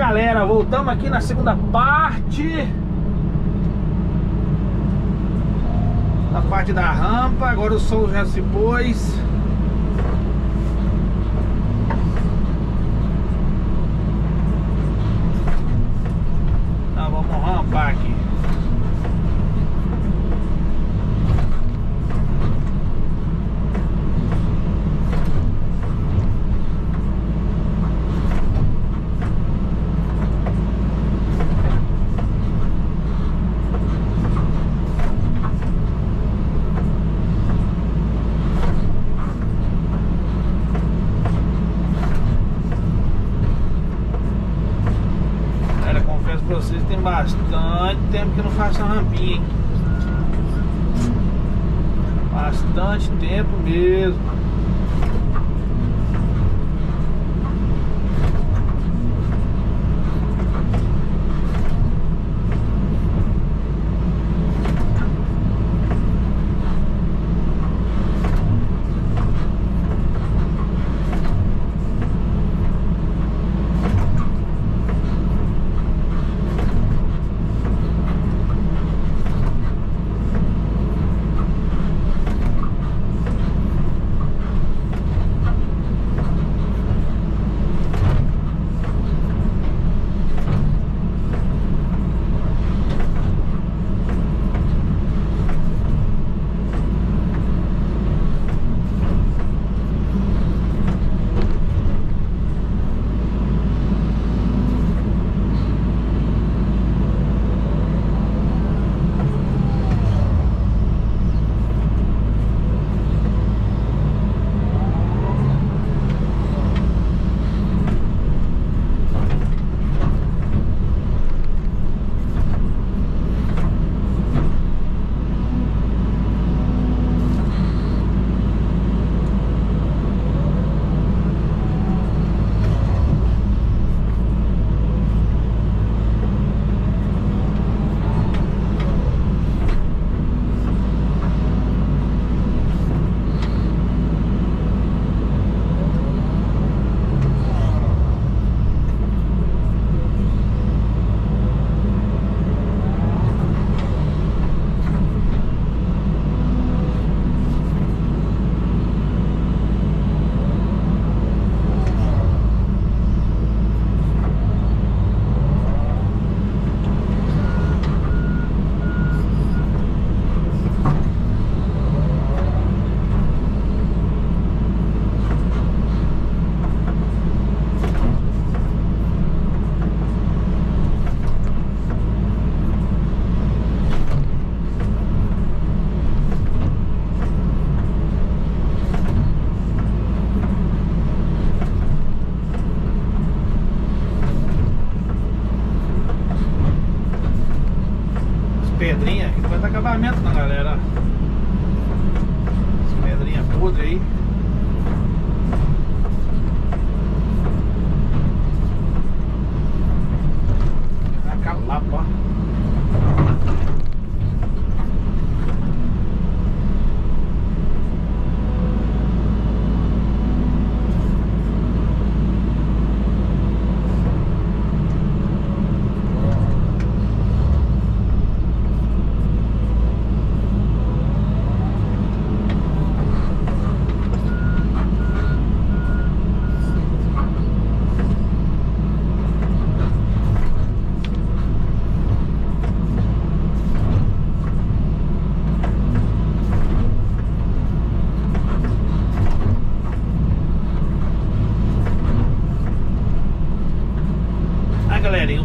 galera, voltamos aqui na segunda parte. Na parte da rampa, agora o sol já se pôs. Então vamos rampar aqui. Pra vocês, tem bastante tempo que eu não faço uma rampinha, hein? Bastante tempo mesmo. Pedrinha, aqui não vai dar acabamento não, galera. As pedrinhas podres aí. Vai calar, pô.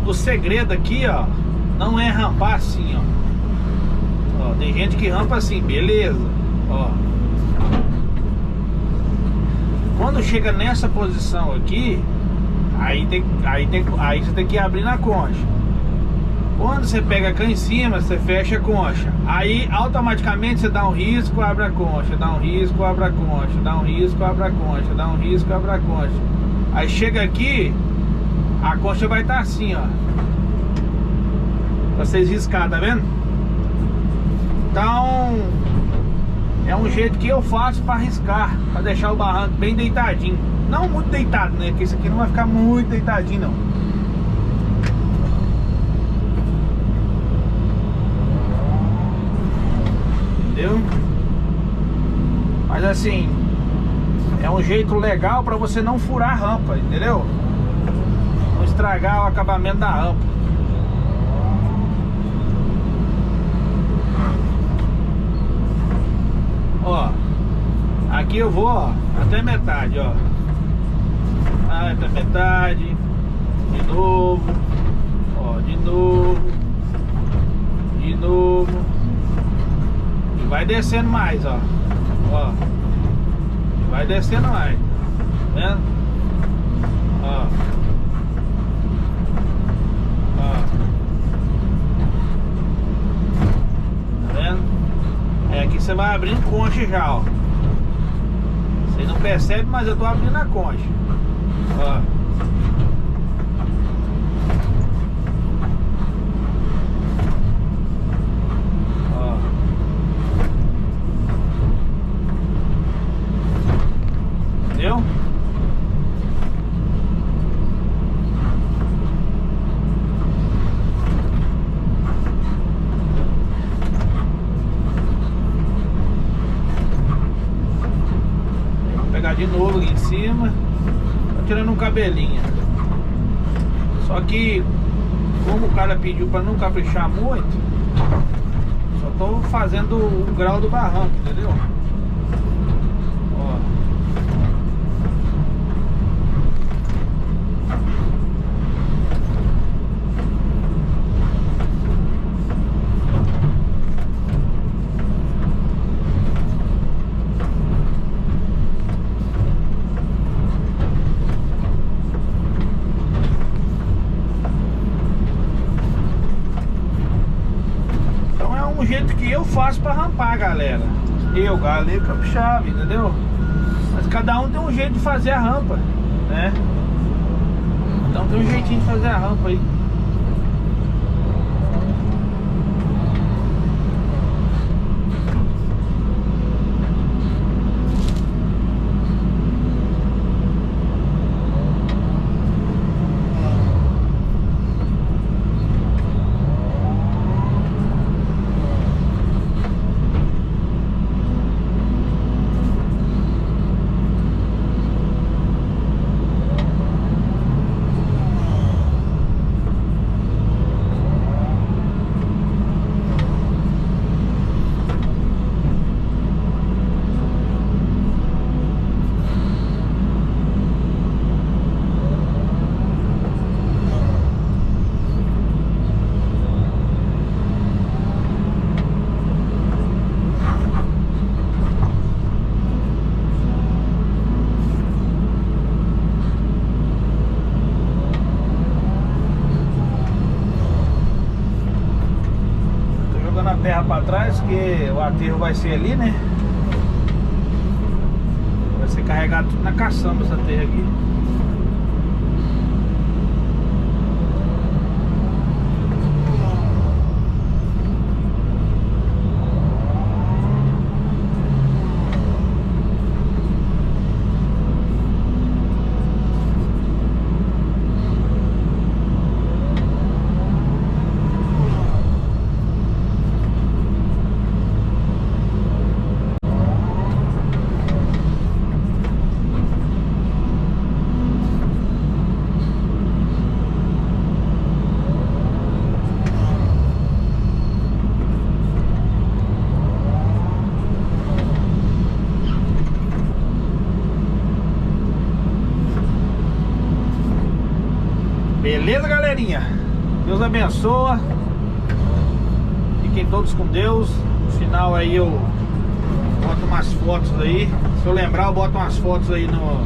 O segredo aqui, ó, não é rampar assim, ó. Tem gente que rampa assim, beleza. Ó, quando chega nessa posição aqui, aí você tem que abrir na concha. Quando você pega cá em cima, você fecha a concha. Aí automaticamente você dá um risco, abre a concha, dá um risco, abre a concha, dá um risco, abre a concha, dá um risco, abre a concha. Aí chega aqui, a concha vai estar assim, ó, pra vocês riscar, tá vendo? Então é um jeito que eu faço pra riscar, pra deixar o barranco bem deitadinho. Não muito deitado, né? Porque isso aqui não vai ficar muito deitadinho, não. entendeu? Mas assim, é um jeito legal pra você não furar a rampa, entendeu? Não estragar o acabamento da rampa. Ó, aqui eu vou, ó, até metade, ó. Até metade. De novo. Ó, de novo. De novo. E vai descendo mais, ó. Ó. E vai descendo mais. Tá vendo? Ó. Ó. Tá vendo? É, aqui você vai abrindo concha já, ó. Você não percebe, mas eu tô abrindo a concha. Ó. Ó. Entendeu? Vou pegar de novo aqui em cima. Tirando um cabelinho. Só que como o cara pediu para não caprichar muito, só tô fazendo o grau do barranco, entendeu? Ó. Um jeito que eu faço pra rampar, galera. Eu, galera, capixaba, entendeu? Mas cada um tem um jeito de fazer a rampa, né? Então tem um jeitinho de fazer a rampa aí. Terra para trás, que o aterro vai ser ali, né? Vai ser carregado tudo na caçamba essa terra aqui. Beleza, galerinha? Deus abençoa. Fiquem todos com Deus. No final aí eu boto umas fotos aí. Se eu lembrar, eu boto umas fotos aí no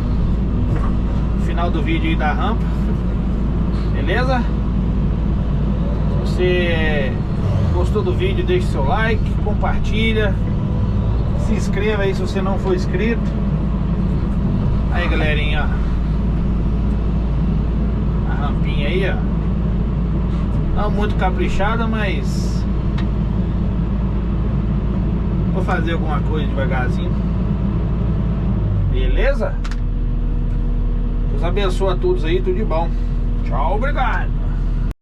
final do vídeo aí da rampa. Beleza? Se você gostou do vídeo, deixe seu like, compartilha, se inscreva aí se você não for inscrito. Aí, galerinha, a rampinha aí, ó, não muito caprichada, mas vou fazer alguma coisa devagarzinho. Beleza? Deus abençoe a todos aí, tudo de bom. Tchau, obrigado.